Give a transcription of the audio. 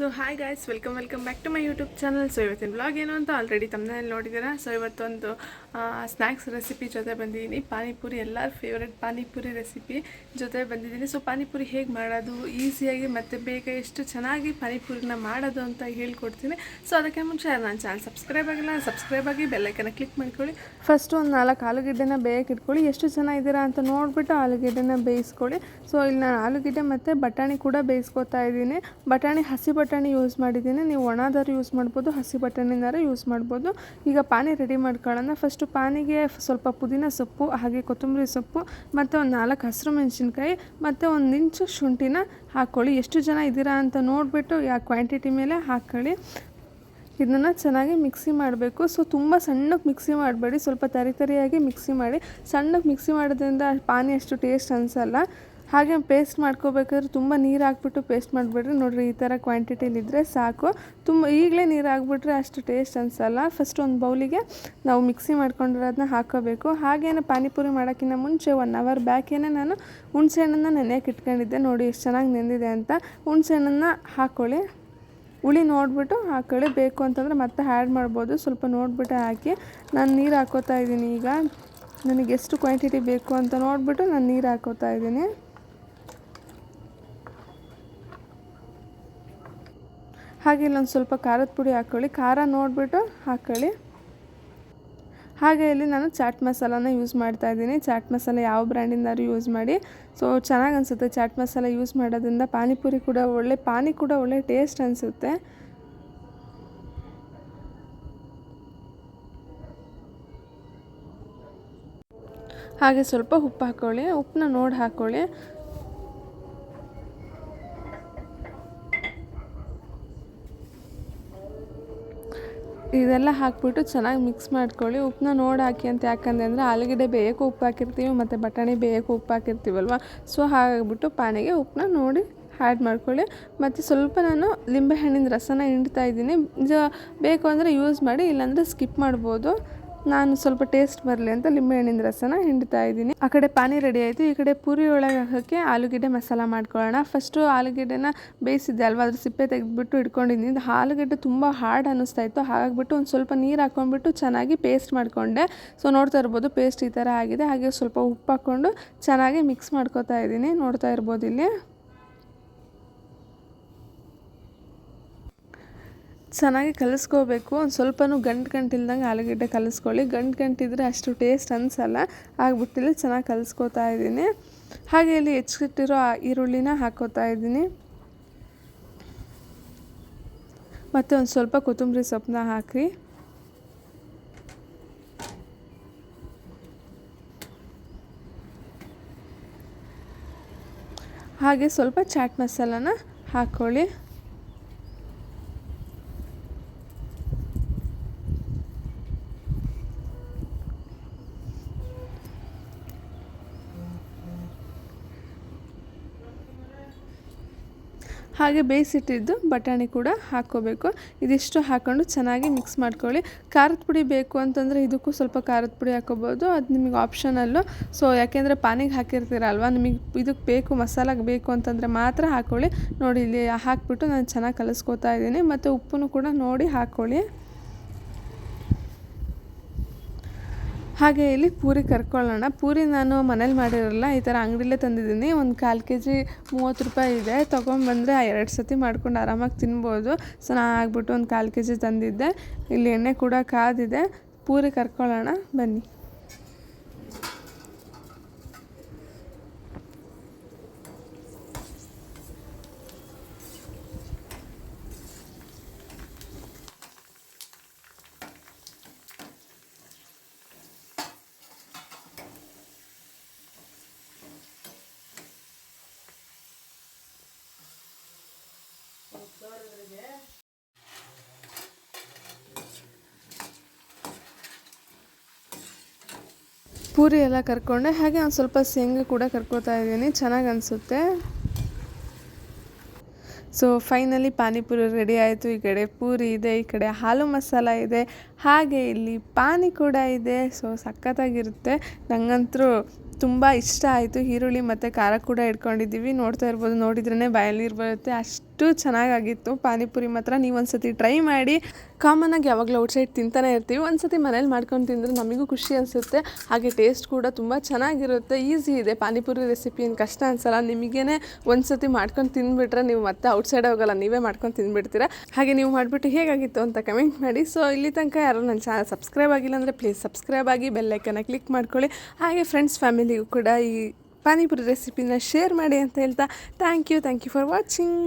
So hi guys, welcome back to my YouTube channel. So ಇವತ್ತಿನ blog ಏನು ಅಂತ already ತಮ್ಮನೇಲಿ ನೋಡಿದ್ದೀರಾ. ಸೊ ಇವತ್ತೊಂದು ಸ್ನ್ಯಾಕ್ಸ್ ರೆಸಿಪಿ ಜೊತೆ ಬಂದಿದ್ದೀನಿ. ಪಾನಿಪುರಿ, ಎಲ್ಲರ ಫೇವ್ರೆಟ್ ಪಾನಿಪುರಿ ರೆಸಿಪಿ ಜೊತೆ ಬಂದಿದ್ದೀನಿ. ಸೊ ಪಾನಿಪುರಿ ಹೇಗೆ ಮಾಡೋದು ಈಸಿಯಾಗಿ ಮತ್ತು ಬೇಗ ಎಷ್ಟು ಚೆನ್ನಾಗಿ ಪಾನಿಪುರಿನ ಮಾಡೋದು ಅಂತ ಹೇಳ್ಕೊಡ್ತೀನಿ. ಸೊ ಅದಕ್ಕೆ ಮುಂಚೆ ನನ್ನ ಚಾನಲ್ ಸಬ್ಸ್ಕ್ರೈಬ್ ಆಗಿ ಬೆಲ್ಲೈಕನ್ನ ಕ್ಲಿಕ್ ಮಾಡ್ಕೊಳ್ಳಿ. ಫಸ್ಟು ಒಂದು 4 ಆಲೂಗೆಡ್ಡೆನ ಬೇಯಕ್ಕೆ ಇಟ್ಕೊಳ್ಳಿ. ಎಷ್ಟು ಜನ ಇದ್ದೀರಾ ಅಂತ ನೋಡಿಬಿಟ್ಟು ಆಲೂಗೆಡ್ಡೆನ ಬೇಯಿಸ್ಕೊಳ್ಳಿ. ಸೊ ಇಲ್ಲಿ ನಾನು ಆಲೂಗೆಡ್ಡೆ ಮತ್ತು ಬಟಾಣಿ ಕೂಡ ಬೇಯಿಸ್ಕೊತಾ ಇದ್ದೀನಿ. ಬಟಾಣಿ ಹಸಿ ಬಟಾಣಿ ಯೂಸ್ ಮಾಡಿದ್ದೀನಿ. ನೀವು ಒಣದಾರು ಯೂಸ್ ಮಾಡ್ಬೋದು, ಹಸಿ ಬಟಾಣಿನಾರು ಯೂಸ್ ಮಾಡ್ಬೋದು. ಈಗ ಪಾನಿ ರೆಡಿ ಮಾಡ್ಕೊಳ್ಳೋಣ. ಫಸ್ಟು ಪಾನಿಗೆ ಸ್ವಲ್ಪ ಪುದೀನ ಸೊಪ್ಪು, ಹಾಗೆ ಕೊತ್ತಂಬರಿ ಸೊಪ್ಪು ಮತ್ತು ಒಂದು 4 ಹಸಿರು ಮೆಣಸಿನ್ಕಾಯಿ ಮತ್ತು 1 ಇಂಚು ಶುಂಠಿನ ಹಾಕ್ಕೊಳ್ಳಿ. ಎಷ್ಟು ಜನ ಇದ್ದೀರಾ ಅಂತ ನೋಡಿಬಿಟ್ಟು ಕ್ವಾಂಟಿಟಿ ಮೇಲೆ ಹಾಕ್ಕೊಳ್ಳಿ. ಇದನ್ನು ಚೆನ್ನಾಗಿ ಮಿಕ್ಸಿ ಮಾಡಬೇಕು. ಸೊ ತುಂಬ ಸಣ್ಣಕ್ಕೆ ಮಿಕ್ಸಿ ಮಾಡಬೇಡಿ, ಸ್ವಲ್ಪ ತರಿಯಾಗಿ ಮಿಕ್ಸಿ ಮಾಡಿ. ಸಣ್ಣಕ್ಕೆ ಮಿಕ್ಸಿ ಮಾಡೋದ್ರಿಂದ ಪಾನಿ ಅಷ್ಟು ಟೇಸ್ಟ್ ಅನಿಸಲ್ಲ. ಹಾಗೆ ಪೇಸ್ಟ್ ಮಾಡ್ಕೋಬೇಕಾದ್ರೆ ತುಂಬ ನೀರು ಹಾಕ್ಬಿಟ್ಟು ಪೇಸ್ಟ್ ಮಾಡಿಬಿಡ್ರಿ. ನೋಡಿರಿ, ಈ ಥರ ಕ್ವಾಂಟಿಟಿಲಿದ್ದರೆ ಸಾಕು. ಈಗಲೇ ನೀರು ಹಾಕ್ಬಿಟ್ರೆ ಅಷ್ಟು ಟೇಸ್ಟ್ ಅನಿಸಲ್ಲ. ಫಸ್ಟ್ ಒಂದು ಬೌಲಿಗೆ ನಾವು ಮಿಕ್ಸಿ ಮಾಡ್ಕೊಂಡಿರೋದನ್ನ ಹಾಕೋಬೇಕು. ಹಾಗೇನೆ ಪಾನಿಪುರಿ ಮಾಡೋಕ್ಕಿಂತ ಮುಂಚೆ 1 ಅವರ್ ಬ್ಯಾಕೇನೆ ನಾನು ಹುಣಸೆಹಣ್ಣನ್ನು ನೆನೆಯೋಕೆ ಇಟ್ಕೊಂಡಿದ್ದೆ. ನೋಡಿ ಎಷ್ಟು ಚೆನ್ನಾಗಿ ನೆಂದಿದೆ ಅಂತ. ಹುಣಸೆಹಣ್ಣನ್ನು ಹಾಕ್ಕೊಳ್ಳಿ. ಹುಳಿ ನೋಡಿಬಿಟ್ಟು ಹಾಕ್ಕೊಳ್ಳಿ. ಬೇಕು ಅಂತಂದರೆ ಮತ್ತೆ ಆ್ಯಡ್ ಮಾಡ್ಬೋದು. ಸ್ವಲ್ಪ ನೋಡಿಬಿಟ್ಟು ಹಾಕಿ. ನಾನು ನೀರು ಹಾಕೋತಾ ಇದ್ದೀನಿ. ಈಗ ನನಗೆ ಎಷ್ಟು ಕ್ವಾಂಟಿಟಿ ಬೇಕು ಅಂತ ನೋಡಿಬಿಟ್ಟು ನಾನು ನೀರು ಹಾಕೋತಾ ಇದ್ದೀನಿ. ಹಾಗೆ ಇಲ್ಲೊಂದು ಸ್ವಲ್ಪ ಖಾರದ ಪುಡಿ ಹಾಕ್ಕೊಳ್ಳಿ. ಖಾರ ನೋಡಿಬಿಟ್ಟು ಹಾಕ್ಕೊಳ್ಳಿ. ಹಾಗೆ ಇಲ್ಲಿ ನಾನು ಚಾಟ್ ಮಸಾಲಾನ ಯೂಸ್ ಮಾಡ್ತಾಯಿದ್ದೀನಿ. ಚಾಟ್ ಮಸಾಲ ಯಾವ ಬ್ರ್ಯಾಂಡಿಂದಾದ್ರು ಯೂಸ್ ಮಾಡಿ. ಸೊ ಚೆನ್ನಾಗಿ ಅನಿಸುತ್ತೆ ಚಾಟ್ ಮಸಾಲ ಯೂಸ್ ಮಾಡೋದ್ರಿಂದ. ಪಾನಿಪುರಿ ಕೂಡ ಒಳ್ಳೆ ಟೇಸ್ಟ್ ಅನಿಸುತ್ತೆ. ಹಾಗೆ ಸ್ವಲ್ಪ ಉಪ್ಪು ಹಾಕ್ಕೊಳ್ಳಿ. ಉಪ್ಪನ್ನ ನೋಡಿ ಹಾಕ್ಕೊಳ್ಳಿ. ಇದೆಲ್ಲ ಹಾಕ್ಬಿಟ್ಟು ಚೆನ್ನಾಗಿ ಮಿಕ್ಸ್ ಮಾಡ್ಕೊಳ್ಳಿ. ಉಪ್ಪನ್ನ ನೋಡಿ ಹಾಕಿ ಅಂತ ಯಾಕಂದರೆ ಆಲೂಗಡ್ಡೆ ಬೇಯಕ್ಕೂ ಉಪ್ಪು ಹಾಕಿರ್ತೀವಿ ಮತ್ತು ಬಟಾಣಿ ಬೇಯಕ್ಕೂ ಉಪ್ಪು ಹಾಕಿರ್ತೀವಲ್ವ. ಸೊ ಹಾಗಾಗಿಬಿಟ್ಟು ಪಾನಿಗೆ ಉಪ್ಪನ್ನ ನೋಡಿ ಆ್ಯಡ್ ಮಾಡ್ಕೊಳ್ಳಿ. ಮತ್ತು ಸ್ವಲ್ಪ ನಾನು ಲಿಂಬೆಹಣ್ಣಿನ ರಸನ ಹಿಂಡ್ತಾ ಇದ್ದೀನಿ. ಬೇಕು ಅಂದರೆ ಯೂಸ್ ಮಾಡಿ, ಇಲ್ಲಾಂದರೆ ಸ್ಕಿಪ್ ಮಾಡ್ಬೋದು. ನಾನು ಸ್ವಲ್ಪ ಟೇಸ್ಟ್ ಬರಲಿ ಅಂತ ಲಿಂಬೆಹಣ್ಣಿನ ರಸನ ಹಿಂಡ್ತಾ ಇದ್ದೀನಿ. ಆ ಕಡೆ ಪಾನಿ ರೆಡಿ ಆಯಿತು. ಈ ಕಡೆ ಪೂರಿ ಒಳಗೆ ಹಾಕೋಕ್ಕೆ ಆಲೂಗೆಡ್ಡೆ ಮಸಾಲ ಮಾಡ್ಕೊಳ್ಳೋಣ. ಫಸ್ಟು ಆಲೂಗೆಡ್ಡೆನ ಬೇಯಿಸಿದ್ದೆ ಅಲ್ವಾ, ಅದ್ರ ಸಿಪ್ಪೆ ತೆಗೆದುಬಿಟ್ಟು ಇಟ್ಕೊಂಡಿದ್ದೀನಿ. ಆಲೂಗೆಡ್ಡೆ ತುಂಬ ಹಾರ್ಡ್ ಅನ್ನಿಸ್ತಾ ಇತ್ತು. ಹಾಗಾಗಿಬಿಟ್ಟು ಒಂದು ಸ್ವಲ್ಪ ನೀರು ಹಾಕ್ಕೊಂಡ್ಬಿಟ್ಟು ಚೆನ್ನಾಗಿ ಪೇಸ್ಟ್ ಮಾಡಿಕೊಂಡೆ. ಸೊ ನೋಡ್ತಾ ಇರ್ಬೋದು ಪೇಸ್ಟ್ ಈ ಥರ ಆಗಿದೆ. ಹಾಗೆ ಸ್ವಲ್ಪ ಉಪ್ಪು ಹಾಕ್ಕೊಂಡು ಚೆನ್ನಾಗಿ ಮಿಕ್ಸ್ ಮಾಡ್ಕೊತಾ ಇದ್ದೀನಿ. ನೋಡ್ತಾ ಇರ್ಬೋದು ಇಲ್ಲಿ ಚೆನ್ನಾಗಿ ಕಲಿಸ್ಕೋಬೇಕು. ಒಂದು ಸ್ವಲ್ಪನೂ ಗಂಟಿಲ್ದಂಗೆ ಆಲೂಗೆಡ್ಡೆ ಕಲಿಸ್ಕೊಳ್ಳಿ. ಗಂಟಿದ್ರೆ ಅಷ್ಟು ಟೇಸ್ಟ್ ಅನಿಸಲ್ಲ. ಆಗ್ಬಿಟ್ಟಿಲ್ಲಿ ಚೆನ್ನಾಗಿ ಕಲಿಸ್ಕೋತಾ ಇದ್ದೀನಿ. ಹಾಗೆ ಇಲ್ಲಿ ಹೆಚ್ಚಿಟ್ಟಿರೋ ಈರುಳ್ಳಿನ ಹಾಕ್ಕೋತಾ ಇದ್ದೀನಿ. ಮತ್ತು ಒಂದು ಸ್ವಲ್ಪ ಕೊತ್ತಂಬರಿ ಸೊಪ್ಪನ್ನ ಹಾಕಿ. ಹಾಗೆ ಸ್ವಲ್ಪ ಚಾಟ್ ಮಸಾಲಾನ ಹಾಕ್ಕೊಳ್ಳಿ. ಹಾಗೆ ಬೇಯಿಸಿಟ್ಟಿದ್ದು ಬಟಾಣಿ ಕೂಡ ಹಾಕ್ಕೋಬೇಕು. ಇದಿಷ್ಟು ಹಾಕ್ಕೊಂಡು ಚೆನ್ನಾಗಿ ಮಿಕ್ಸ್ ಮಾಡ್ಕೊಳ್ಳಿ. ಖಾರದ ಪುಡಿ ಬೇಕು ಅಂತಂದರೆ ಇದಕ್ಕೂ ಸ್ವಲ್ಪ ಖಾರದ ಪುಡಿ ಹಾಕ್ಕೋಬೋದು. ಅದು ನಿಮಗೆ ಆಪ್ಷನಲ್ಲು. ಸೊ ಯಾಕೆಂದರೆ ಪಾನಿಗೆ ಹಾಕಿರ್ತೀರಲ್ವ, ನಿಮಗೆ ಇದಕ್ಕೆ ಬೇಕು, ಮಸಾಲಾಗೆ ಬೇಕು ಅಂತಂದರೆ ಮಾತ್ರ ಹಾಕ್ಕೊಳ್ಳಿ. ನೋಡಿ ಇಲ್ಲಿ ಹಾಕ್ಬಿಟ್ಟು ನಾನು ಚೆನ್ನಾಗಿ ಕಲಿಸ್ಕೋತಾ ಇದ್ದೀನಿ. ಮತ್ತು ಉಪ್ಪನ್ನು ಕೂಡ ನೋಡಿ ಹಾಕ್ಕೊಳ್ಳಿ. ಹಾಗೆ ಇಲ್ಲಿ ಪೂರಿ ಕರ್ಕೊಳ್ಳೋಣ. ಪೂರಿ ನಾನು ಮನೇಲಿ ಮಾಡಿರಲ್ಲ, ಈ ಥರ ಅಂಗಡಿಲೇ ತಂದಿದ್ದೀನಿ. ಒಂದು 1/4 kg 30 ರೂಪಾಯಿ ಇದೆ. ತೊಗೊಂಬಂದರೆ 2 ಸತಿ ಮಾಡ್ಕೊಂಡು ಆರಾಮಾಗಿ ತಿನ್ಬೋದು. ಸೊ ನಾನು ಆಗ್ಬಿಟ್ಟು ಒಂದು 1/4 kg ತಂದಿದ್ದೆ. ಇಲ್ಲಿ ಎಣ್ಣೆ ಕೂಡ ಕಾದಿದೆ. ಪೂರಿ ಕರ್ಕೊಳ್ಳೋಣ ಬನ್ನಿ. ಪೂರಿ ಎಲ್ಲ ಕರ್ಕೊಂಡೆ. ಹಾಗೆ ಒಂದು ಸ್ವಲ್ಪ ಶೇಂಗಾ ಕೂಡ ಕರ್ಕೋತಾ ಇದ್ದೀನಿ. ಚೆನ್ನಾಗಿ ಅನಿಸುತ್ತೆ. ಸೊ ಫೈನಲಿ ಪಾನಿಪುರಿ ರೆಡಿ ಆಯಿತು. ಈ ಕಡೆ ಪೂರಿ ಇದೆ, ಈ ಕಡೆ ಹಾಲು ಮಸಾಲ ಇದೆ, ಹಾಗೆ ಇಲ್ಲಿ ಪಾನಿ ಕೂಡ ಇದೆ. ಸೊ ಸಖತ್ತಾಗಿರುತ್ತೆ. ನನಗಂತೂ ತುಂಬ ಇಷ್ಟ ಆಯಿತು. ಈರುಳ್ಳಿ ಮತ್ತು ಖಾರ ಕೂಡ ಇಟ್ಕೊಂಡಿದ್ದೀವಿ. ನೋಡ್ತಾ ಇರ್ಬೋದು, ನೋಡಿದ್ರೇ ಬಾಯಲ್ಲಿ ನೀರು ಬರುತ್ತೆ. ಅಷ್ಟು ಅಷ್ಟು ಚೆನ್ನಾಗಾಗಿತ್ತು ಪಾನಿಪುರಿ ಮಾತ್ರ. ನೀವು ಒಂದ್ಸತಿ ಟ್ರೈ ಮಾಡಿ. ಕಾಮನಾಗಿ ಯಾವಾಗಲೂ ಔಟ್ಸೈಡ್ ತಿಂತಾನೆ ಇರ್ತೀವಿ, ಒಂದ್ಸತಿ ಮನೇಲಿ ಮಾಡ್ಕೊಂಡು ತಿಂದರೆ ನಮಗೂ ಖುಷಿ ಅನಿಸುತ್ತೆ. ಹಾಗೆ ಟೇಸ್ಟ್ ಕೂಡ ತುಂಬ ಚೆನ್ನಾಗಿರುತ್ತೆ. ಈಸಿ ಇದೆ ಪಾನಿಪುರಿ ರೆಸಿಪಿ, ಏನು ಕಷ್ಟ ಅನ್ಸಲ್ಲ. ನಿಮಗೇನೆ ಒಂದ್ಸತಿ ಮಾಡ್ಕೊಂಡು ತಿಂದುಬಿಟ್ರೆ ನೀವು ಮತ್ತೆ ಔಟ್ಸೈಡ್ ಹೋಗಲ್ಲ, ನೀವೇ ಮಾಡ್ಕೊಂಡು ತಿಂದುಬಿಡ್ತೀರಾ. ಹಾಗೆ ನೀವು ಮಾಡಿಬಿಟ್ಟು ಹೇಗಾಗಿತ್ತು ಅಂತ ಕಮೆಂಟ್ ಮಾಡಿ. ಸೊ ಇಲ್ಲಿ ತನಕ ಯಾರು ನನ್ನ ಚಾನಲ್ ಸಬ್ಸ್ಕ್ರೈಬ್ ಆಗಿಲ್ಲ ಅಂದರೆ ಪ್ಲೀಸ್ ಸಬ್ಸ್ಕ್ರೈಬ್ ಆಗಿ, ಬೆಲ್ಲೈಕನ್ನ ಕ್ಲಿಕ್ ಮಾಡ್ಕೊಳ್ಳಿ. ಹಾಗೆ ಫ್ರೆಂಡ್ಸ್ ಫ್ಯಾಮಿಲಿಗೂ ಕೂಡ ಈ ಪಾನಿಪುರಿ ರೆಸಿಪಿನ ಶೇರ್ ಮಾಡಿ ಅಂತ ಹೇಳ್ತಾ ಥ್ಯಾಂಕ್ ಯು ಫಾರ್ ವಾಚಿಂಗ್.